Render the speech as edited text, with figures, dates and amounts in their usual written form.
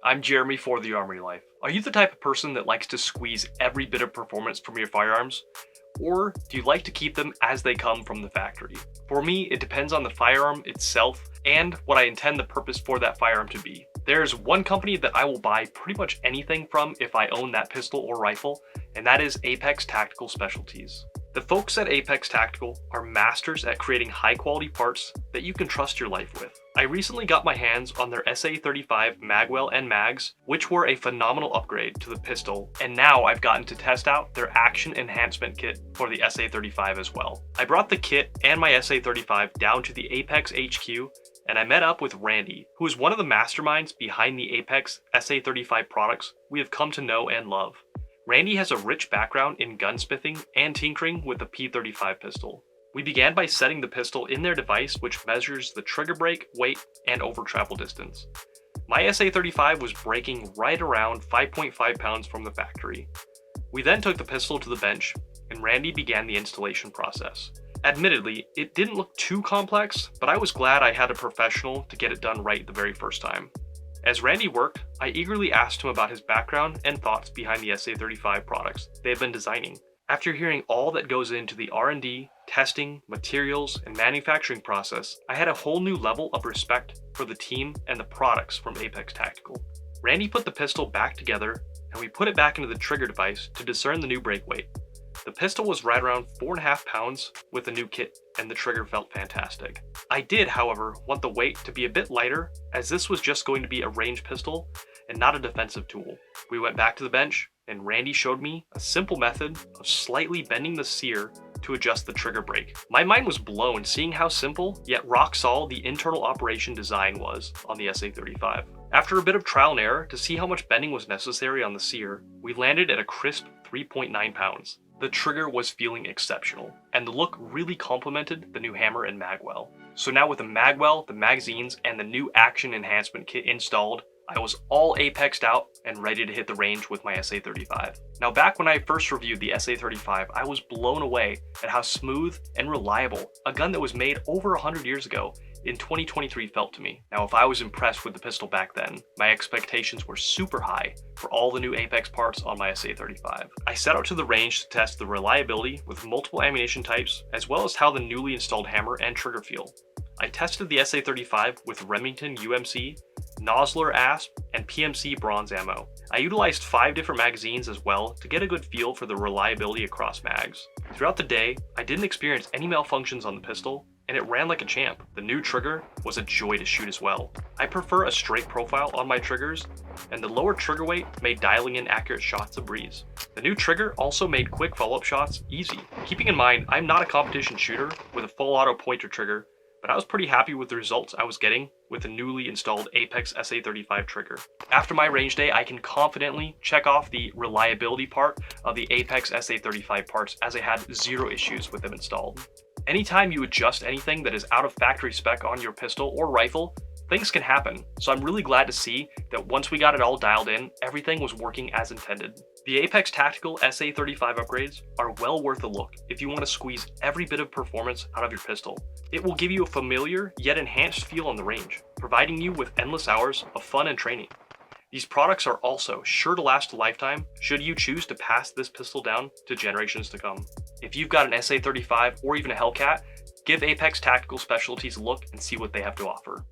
I'm Jeremy for The Armory Life. Are you the type of person that likes to squeeze every bit of performance from your firearms? Or do you like to keep them as they come from the factory? For me, it depends on the firearm itself and what I intend the purpose for that firearm to be. There's one company that I will buy pretty much anything from if I own that pistol or rifle, and that is Apex Tactical Specialties. The folks at Apex Tactical are masters at creating high quality parts that you can trust your life with. I recently got my hands on their SA-35 magwell and mags, which were a phenomenal upgrade to the pistol, and now I've gotten to test out their action enhancement kit for the SA-35 as well. I brought the kit and my SA-35 down to the Apex HQ, and I met up with Randy, who is one of the masterminds behind the Apex SA-35 products we have come to know and love. Randy has a rich background in gunsmithing and tinkering with the P35 pistol. We began by setting the pistol in their device, which measures the trigger break, weight, and over travel distance. My SA-35 was breaking right around 5.5 pounds from the factory. We then took the pistol to the bench, and Randy began the installation process. Admittedly, it didn't look too complex, but I was glad I had a professional to get it done right the very first time. As Randy worked, I eagerly asked him about his background and thoughts behind the SA-35 products they have been designing. After hearing all that goes into the R&D, testing, materials, and manufacturing process, I had a whole new level of respect for the team and the products from Apex Tactical. Randy put the pistol back together, and we put it back into the trigger device to discern the new break weight. The pistol was right around 4.5 pounds with the new kit, and the trigger felt fantastic. I did, however, want the weight to be a bit lighter, as this was just going to be a range pistol and not a defensive tool. We went back to the bench, and Randy showed me a simple method of slightly bending the sear to adjust the trigger break. My mind was blown seeing how simple, yet rock solid the internal operation design was on the SA-35. After a bit of trial and error to see how much bending was necessary on the sear, we landed at a crisp 3.9 pounds. The trigger was feeling exceptional, and the look really complemented the new hammer and magwell. So now with the magwell, the magazines, and the new action enhancement kit installed, I was all apexed out and ready to hit the range with my SA-35. Now back when I first reviewed the SA-35, I was blown away at how smooth and reliable a gun that was made over 100 years ago in 2023 felt to me. Now if I was impressed with the pistol back then, my expectations were super high for all the new Apex parts on my SA-35. I set out to the range to test the reliability with multiple ammunition types, as well as how the newly installed hammer and trigger feel. I tested the SA-35 with Remington UMC, Nosler ASP, and PMC bronze ammo. I utilized 5 different magazines as well to get a good feel for the reliability across mags. Throughout the day, I didn't experience any malfunctions on the pistol, and it ran like a champ. The new trigger was a joy to shoot as well. I prefer a straight profile on my triggers, and the lower trigger weight made dialing in accurate shots a breeze. The new trigger also made quick follow-up shots easy. Keeping in mind, I'm not a competition shooter with a full auto pointer trigger, but I was pretty happy with the results I was getting with the newly installed Apex SA-35 trigger. After my range day, I can confidently check off the reliability part of the Apex SA-35 parts, as I had 0 issues with them installed. Anytime you adjust anything that is out of factory spec on your pistol or rifle, things can happen. So I'm really glad to see that once we got it all dialed in, everything was working as intended. The Apex Tactical SA-35 upgrades are well worth a look if you want to squeeze every bit of performance out of your pistol. It will give you a familiar yet enhanced feel on the range, providing you with endless hours of fun and training. These products are also sure to last a lifetime should you choose to pass this pistol down to generations to come. If you've got an SA-35 or even a Hellcat, give Apex Tactical Specialties a look and see what they have to offer.